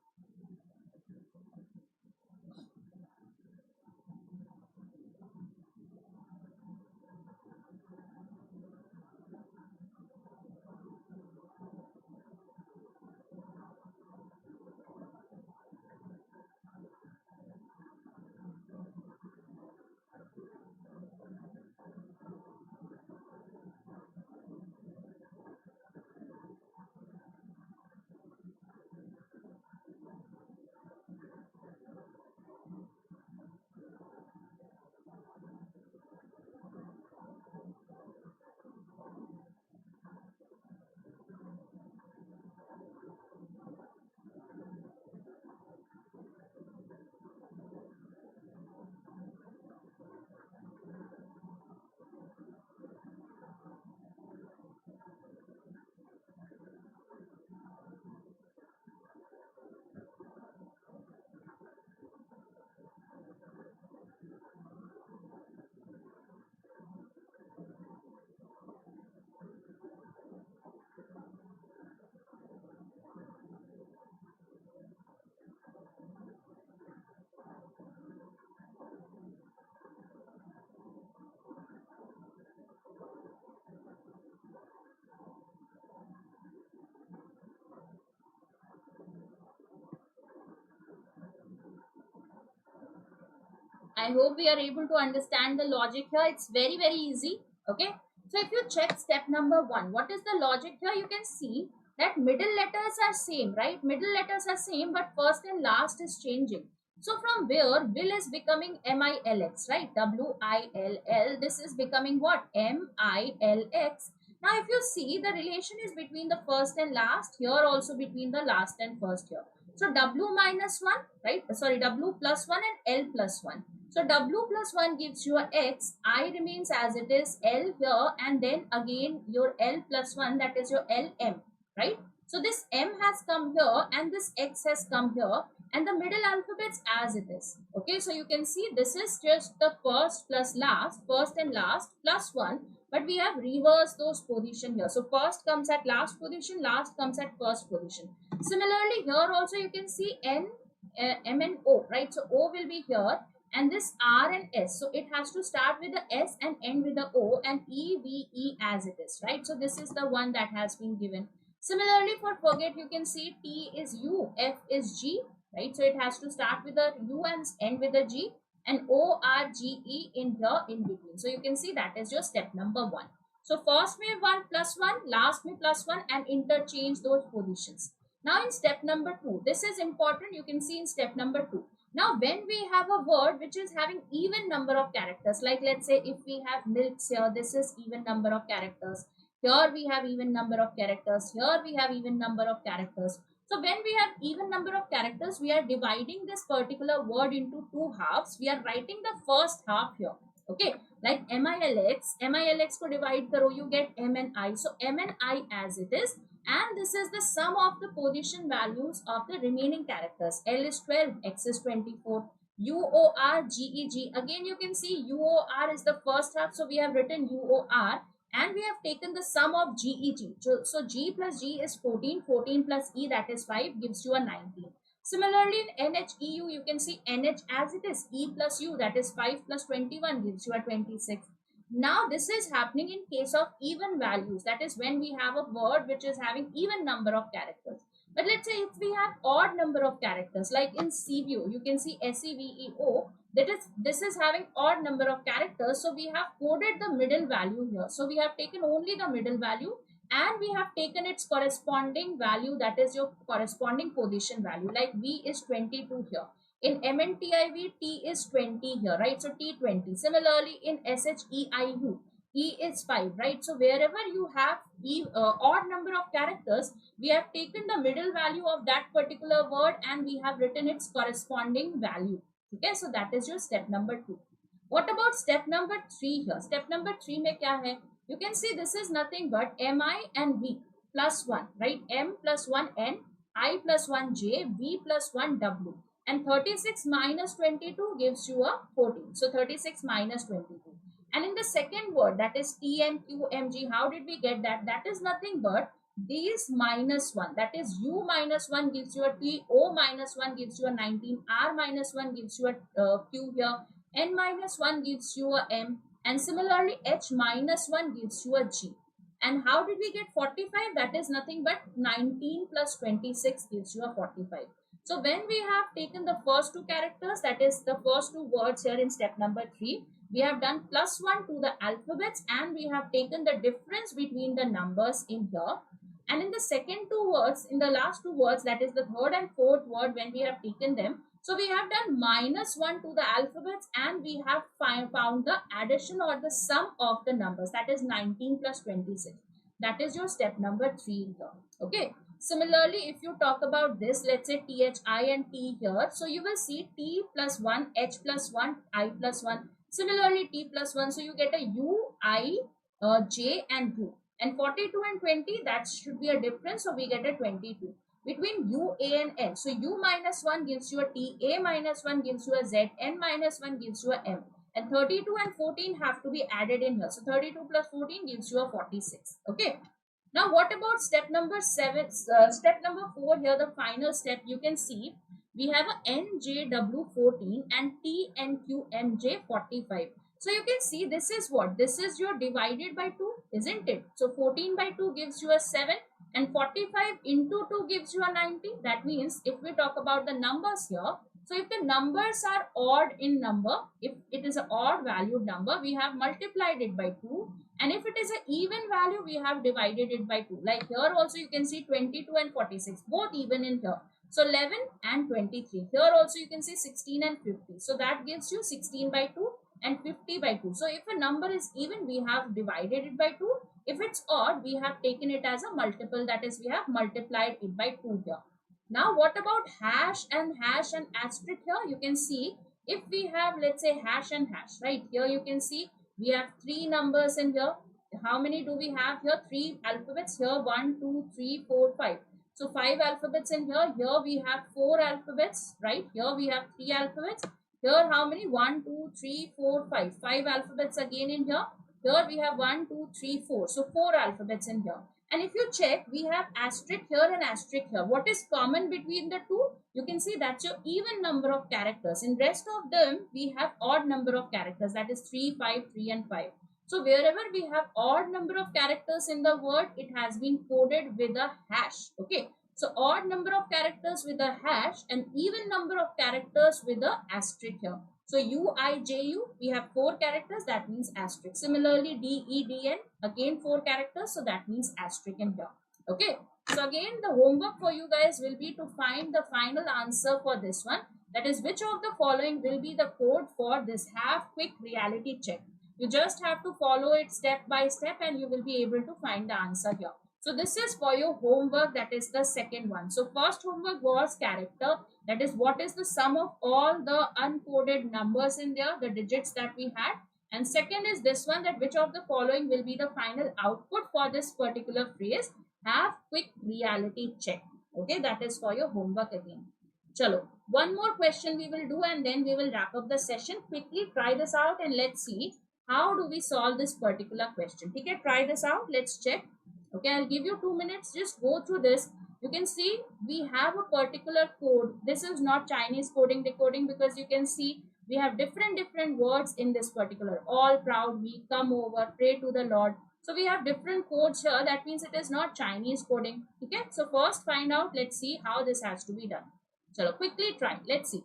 I hope we are able to understand the logic here. It's very, very easy. Okay. So if you check step number 1, what is the logic here? You can see that middle letters are same, right? Middle letters are same, but first and last is changing. So from where will is becoming MILX, right? WILL. This is becoming what? MILX. Now if you see, the relation is between the first and last, here also between the last and first here. So W minus 1, right? Sorry, W plus 1 and L plus 1. So W plus 1 gives you a X, I remains as it is, L here, and then again your L plus 1, that is your LM, right? So this M has come here and this X has come here, and the middle alphabets as it is. Okay, so you can see this is just the first plus last, first and last plus 1, but we have reversed those position here. So first comes at last position, last comes at first position. Similarly here also you can see M and O, right? So O will be here, and this R and S, so it has to start with the S and end with the O, and E, V, E as it is, right? So this is the one that has been given. Similarly for forget, you can see T is U, F is G, right? So it has to start with the U and end with the G, and O, R, G, E in here in between. So you can see that is your step number 1. So first may 1 plus 1, last may plus 1, and interchange those positions. Now in step number 2, this is important, you can see in step number 2. Now when we have a word which is having even number of characters, like let's say if we have milks here, this is even number of characters. Here we have even number of characters. Here we have even number of characters. So when we have even number of characters, we are dividing this particular word into two halves. We are writing the first half here. Okay, like MILX को divide करो, you get M and I. So M and I as it is, and this is the sum of the position values of the remaining characters. L is 12, X is 24. UOR, GEG. Again, you can see UOR is the first half, so we have written UOR. And we have taken the sum of GEG. So G plus G is 14. 14 plus E, that is 5, gives you a 19. Similarly, in NHEU, you can see NH as it is. E plus U, that is 5 plus 21, gives you a 26. Now, this is happening in case of even values. That is when we have a word which is having even number of characters. But let's say if we have odd number of characters, like in CVO, you can see SEVEO, this is having odd number of characters. So we have coded the middle value here. So we have taken only the middle value and we have taken its corresponding value, that is your corresponding position value. Like V is 22 here. In MNTIV, T is 20 here, right? So T20. Similarly, in SHEIU, E is 5, right? So wherever you have odd number of characters, we have taken the middle value of that particular word and we have written its corresponding value. Okay, so that is your step number 2. What about step number 3 here? Step number 3 mein kya hai? You can see this is nothing but MI and V plus 1, right? M plus 1 N, I plus 1 J, V plus 1 W. And 36 minus 22 gives you a 14. So 36 minus 22. And in the second word, that is T and Q, M, G, how did we get that? That is nothing but these minus 1. That is U minus 1 gives you a T, O minus 1 gives you a 19, R minus 1 gives you a Q here, N minus 1 gives you a M, and similarly H minus 1 gives you a G. And how did we get 45? That is nothing but 19 plus 26 gives you a 45. So when we have taken the first two characters, that is the first two words here in step number 3, we have done plus 1 to the alphabets and we have taken the difference between the numbers in here. And in the second two words, in the last two words, that is the third and fourth word, when we have taken them, so we have done minus 1 to the alphabets and we have found the addition or the sum of the numbers, that is 19 plus 26. That is your step number 3 here. Okay. Similarly, if you talk about this, let's say THI and T here. So you will see T plus 1, H plus 1, I plus 1. Similarly, T plus 1. So you get a U, I, J and U. And 42 and 20, that should be a difference. So we get a 22. Between U, A and N. So U minus 1 gives you a T, A minus 1 gives you a Z, N minus 1 gives you a M. And 32 and 14 have to be added in here. So 32 plus 14 gives you a 46. Okay. Now, what about step number 7? Step number 4 here, the final step, you can see we have a NJW14 and TNQMJ45. So you can see this is what? This is your divided by 2, isn't it? So 14 by 2 gives you a 7 and 45 into 2 gives you a 90. That means if we talk about the numbers here, so if the numbers are odd in number, if it is an odd valued number, we have multiplied it by 2. And if it is an even value, we have divided it by 2. Like here also you can see 22 and 46, both even in here. So 11 and 23. Here also you can see 16 and 50. So that gives you 16 by 2 and 50 by 2. So if a number is even, we have divided it by 2. If it's odd, we have taken it as a multiple. That is, we have multiplied it by 2 here. Now, what about hash and asterisk here? You can see if we have, let's say, hash and hash, right? Here you can see we have 3 numbers in here. How many do we have here? 3 alphabets here. 1, 2, 3, 4, 5. So 5 alphabets in here. Here we have 4 alphabets, right? Here we have 3 alphabets. Here how many? 1, 2, 3, 4, 5. 5 alphabets again in here. Here we have 1, 2, 3, 4. So 4 alphabets in here. And if you check, we have asterisk here and asterisk here. What is common between the two? You can see that's your even number of characters. In rest of them, we have odd number of characters. That is 3, 5, 3 and 5. So wherever we have odd number of characters in the word, it has been coded with a hash. Okay. So odd number of characters with a hash and even number of characters with a asterisk here. So U, I, J, U, we have 4 characters, that means asterisk. Similarly, D, E, D, N, again 4 characters, so that means asterisk in here. Okay. So again, the homework for you guys will be to find the final answer for this one. That is, which of the following will be the code for this have quick reality check. You just have to follow it step by step and you will be able to find the answer here. So this is for your homework, that is the second one. So first homework was character, that is what is the sum of all the uncoded numbers in there, the digits that we had. And second is this one, that which of the following will be the final output for this particular phrase, have quick reality check. Okay, that is for your homework again. Chalo, one more question we will do and then we will wrap up the session. Quickly try this out and let's see how do we solve this particular question. Okay, try this out. Let's check. Okay, I'll give you 2 minutes. Just go through this. You can see we have a particular code. This is not Chinese coding decoding, because you can see we have different words in this particular. All proud, we come over, pray to the Lord. So we have different codes here. That means it is not Chinese coding. Okay, so first find out. Let's see how this has to be done. So quickly try. Let's see.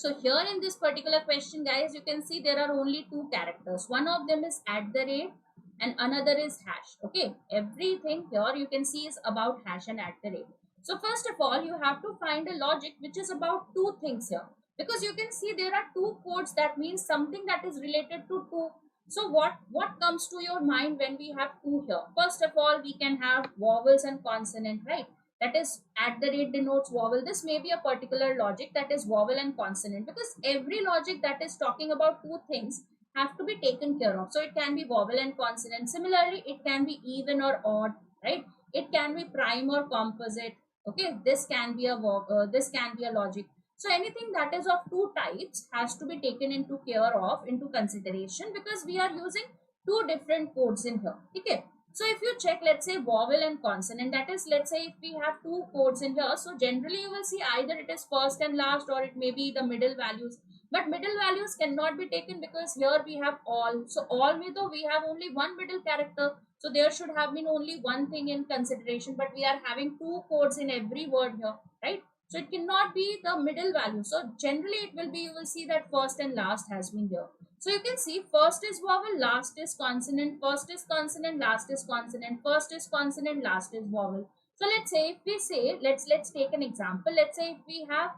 So here in this particular question, guys, you can see there are only two characters. One of them is at the rate and another is hash. Okay, everything here you can see is about hash and at the rate. So first of all, you have to find a logic which is about two things here, because you can see there are two codes. That means something that is related to two. So what comes to your mind when we have two here? First of all, we can have vowels and consonant, right? That is at the rate denotes vowel. This may be a particular logic, that is vowel and consonant, because every logic that is talking about two things have to be taken care of. So it can be vowel and consonant. Similarly, it can be even or odd, right? It can be prime or composite. Okay, this can be a logic. So anything that is of two types has to be taken into care of, into consideration, because we are using two different codes in here. Okay, so if you check, let's say vowel and consonant, that is, let's say if we have two codes in here, so generally you will see either it is first and last or it may be the middle values. But middle values cannot be taken because here we have all. So all may though we have only one middle character. So there should have been only one thing in consideration, but we are having two codes in every word here, right? So it cannot be the middle value. So generally it will be, you will see that first and last has been there. So you can see first is vowel, last is consonant, first is consonant, last is consonant, first is consonant, last is vowel. So let's say if we say, let's take an example. Let's say if we have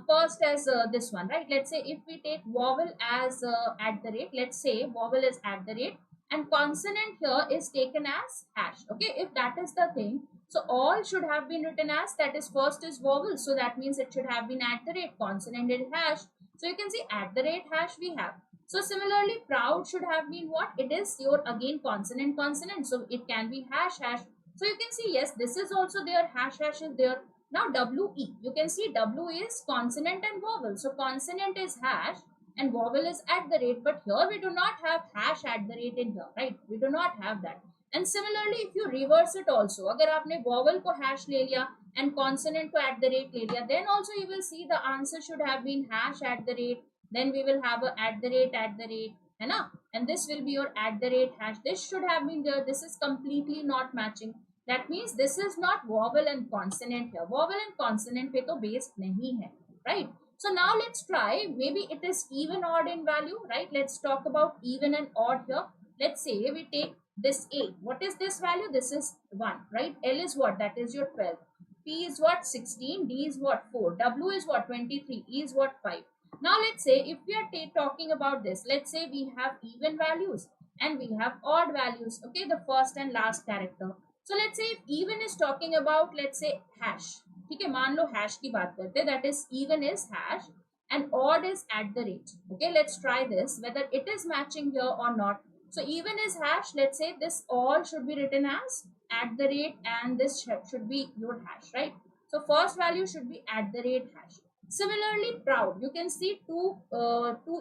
first as this one, right? Let's say if we take vowel as at the rate, let's say vowel is at the rate and consonant here is taken as hash. Okay, if that is the thing, so all should have been written as, that is first is vowel, so that means it should have been at the rate, consonant is hash. So you can see at the rate hash we have. So similarly, proud should have been what? It is your again consonant, so it can be hash. So you can see, yes, this is also there, hash is there. Now WE, you can see W is consonant and vowel. So consonant is hash and vowel is at the rate, but here we do not have hash at the rate in here, right? We do not have that. And similarly, if you reverse it also, अगर आपने vowel को hash ले लिया and consonant को at the rate ले लिया, then also you will see the answer should have been hash at the rate. Then we will have a at the rate, है ना? And this will be your at the rate hash. This should have been there. This is completely not matching. That means this is not vowel and consonant here. Vowel and consonant पे तो based नहीं है, right? So now let's try. Maybe it is even odd in value, right? Let's talk about even and odd here. Let's say we take this A. What is this value? This is 1, right? L is what? That is your 12. P is what? 16. D is what? 4. W is what? 23. E is what? 5. Now let's say if we are talking about this, let's say we have even values and we have odd values. Okay, the first and last character. So let's say if even is talking about, let's say hash. ठीक है, मान लो hash की बात करते हैं, that is even is hash and odd is at the rate. Okay, let's try this whether it is matching here or not. So even is hash. Let's say this all should be written as at the rate and this should be your hash, right? So first value should be at the rate hash. Similarly, proud, you can see two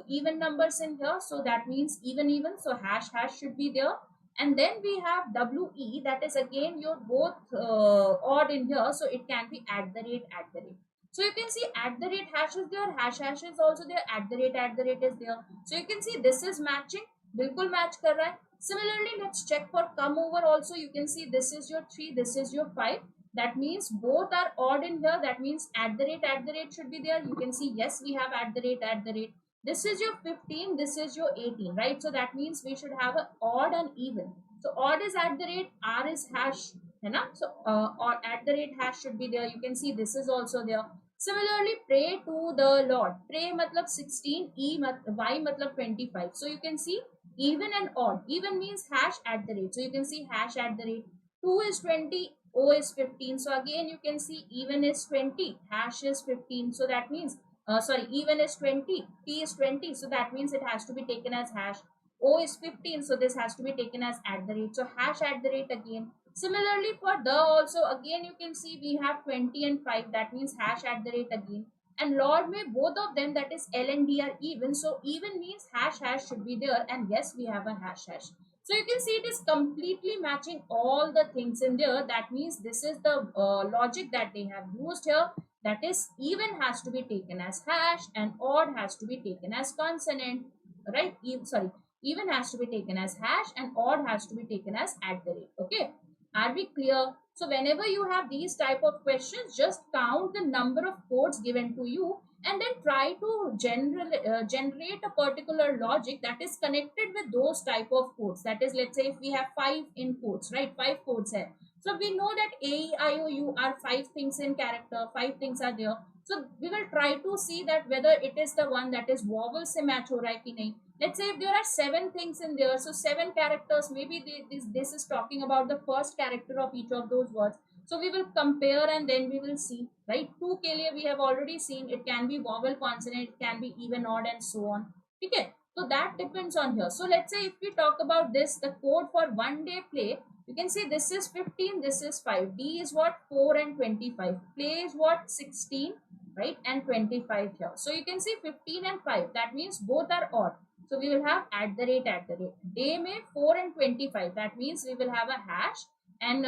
even numbers in here, so that means even. So hash should be there And then we have WE, that is again your both odd in here, so it can be at the rate, at the rate. So you can see at the rate hash is there, hash is also there, at the rate is there. So you can see this is matching, bilkul match kar raha hai. Similarly, let's check for come over also. You can see this is your 3, this is your 5. That means both are odd in here. That means at the rate should be there. You can see yes, we have at the rate. This is your 15, this is your 18, right? So that means we should have a odd and even. So odd is at the rate, R is hash, है ना? So or at the rate hash should be there. You can see this is also there. Similarly, pray to the Lord. Pray matlab 16, Y matlab 25. So you can see even and odd. Even means hash at the rate. So you can see hash at the rate. 2 is 20, O is 15. So again you can see even is 20, hash is 15. So that means even is 20, P is 20. So that means it has to be taken as hash. O is 15. So this has to be taken as at the rate. So hash at the rate again. Similarly for the also again you can see we have 20 and 5. That means hash at the rate again. And Lord may both of them, that is L and D, are even. So even means hash should be there. And yes, we have a hash. So you can see it is completely matching all the things in there. That means this is the logic that they have used here. That is even has to be taken as hash and odd has to be taken as consonant, right? Even has to be taken as hash and odd has to be taken as at the rate. Okay, are we clear? So whenever you have these type of questions, just count the number of codes given to you and then try to generate a particular logic that is connected with those type of codes. That is, let's say if we have 5 inputs, right? 5 codes here. So we know that A, E, I, O, U are 5 things in character, 5 things are there. So we will try to see that whether it is the one that is vowel se match ho raha hai ki nahi. Let's say if there are 7 things in there, so 7 characters, maybe this is talking about the first character of each of those words. So we will compare and then we will see, right? 2 ke liye we have already seen it can be vowel, consonant, it can be even, odd and so on. Okay, so that depends on here. So let's say if we talk about this, the code for 1 day play, you can see this is 15, this is 5. D is what? 4 and 25. Play is what? 16, right? And 25 here. So you can see 15 and 5. That means both are odd. So we will have at the rate. Day may 4 and 25. That means we will have a hash. And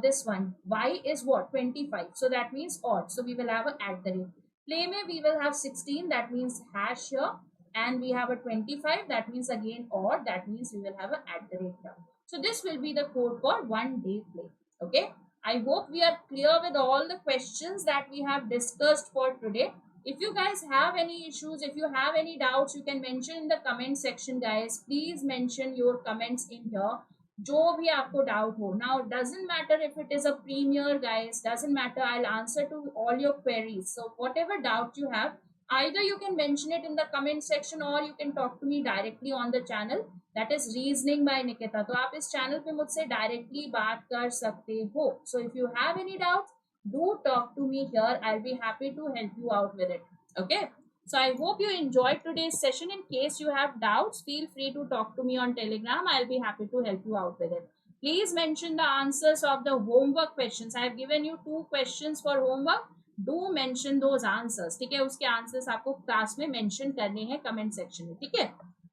this one Y is what? 25. So that means odd. So we will have a at the rate. Play may we will have 16. That means hash here. And we have a 25. That means again odd. That means we will have a at the rate here. So this will be the code for 1 day play. Okay. I hope we are clear with all the questions that we have discussed for today. If you guys have any issues, if you have any doubts, you can mention in the comment section, guys. Please mention your comments in here. जो भी आपको doubt हो. Now doesn't matter if it is a premier, guys. Doesn't matter. I'll answer to all your queries. So whatever doubt you have, either you can mention it in the comment section or you can talk to me directly on the channel. That is Reasoning by Nikita. तो आप इस channel पे मुझसे directly बात कर सकते हो. So if you have any doubts, do talk to me here. I'll be happy to help you out with it. Okay. So I hope you enjoyed today's session. In case you have doubts, feel free to talk to me on Telegram. I'll be happy to help you out with it. Please mention the answers of the homework questions. I have given you 2 questions for homework. Do mention those answers. ठीक है, उसके answers आपको class में mention करने हैं comment section में. ठीक है,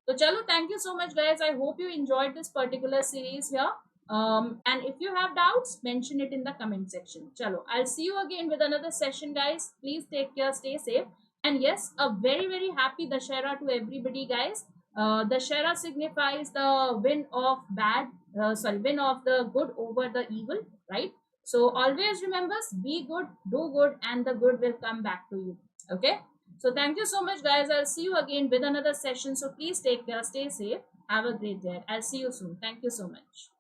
तो चलो, thank you so much guys. I hope you enjoyed this particular series here. And if you have doubts, mention it in the comment section. Chalo, I'll see you again with another session, guys. Please take care, stay safe. And yes, a very, very happy Dashera to everybody, guys. Dashera signifies the win of win of the good over the evil, right? So always remember, be good, do good, and the good will come back to you. Okay? So thank you so much, guys. I'll see you again with another session. So please take care, stay safe. Have a great day. I'll see you soon. Thank you so much.